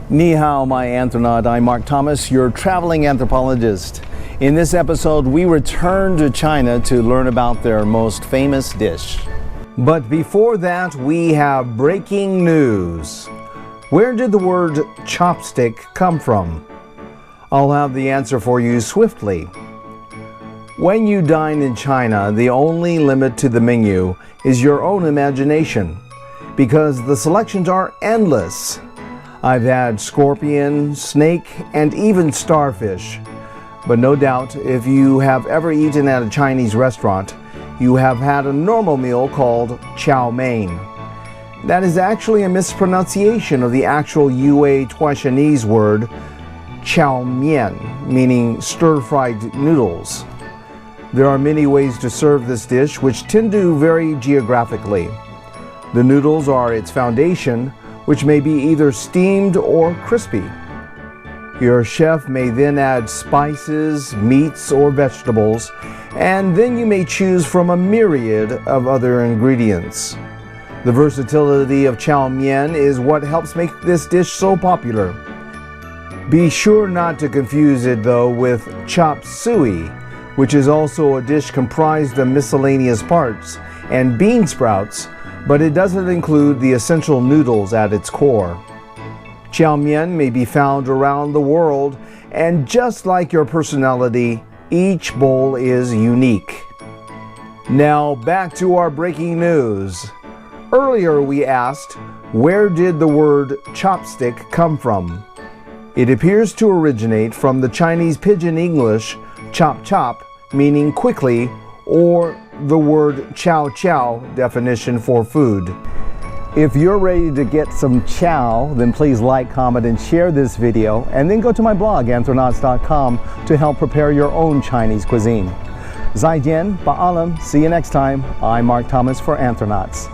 Ni hao, my anthronaut. I'm Mark Thomas, your traveling anthropologist. In this episode, we return to China to learn about their most famous dish. But before that, we have breaking news. Where did the word chopstick come from? I'll have the answer for you swiftly. When you dine in China, the only limit to the menu is your own imagination, because the selections are endless. I've had scorpion, snake, and even starfish. But no doubt, if you have ever eaten at a Chinese restaurant, you have had a normal meal called chow mein. That is actually a mispronunciation of the actual Yue Tuashanese word chow mein, meaning stir-fried noodles. There are many ways to serve this dish, which tend to vary geographically. The noodles are its foundation, which may be either steamed or crispy. Your chef may then add spices, meats, or vegetables, and then you may choose from a myriad of other ingredients. The versatility of chow mein is what helps make this dish so popular. Be sure not to confuse it, though, with chop suey, which is also a dish comprised of miscellaneous parts and bean sprouts, but it doesn't include the essential noodles at its core. Chow mein may be found around the world, and just like your personality, each bowl is unique. Now back to our breaking news. Earlier we asked, where did the word chopstick come from? It appears to originate from the Chinese Pidgin English chop chop, meaning quickly, or the word chow chow definition for food. If you're ready to get some chow, then please like, comment, and share this video, and then go to my blog, anthronauts.com, to help prepare your own Chinese cuisine. Zaijian, Ba'alam, see you next time. I'm Mark Thomas for Anthronauts.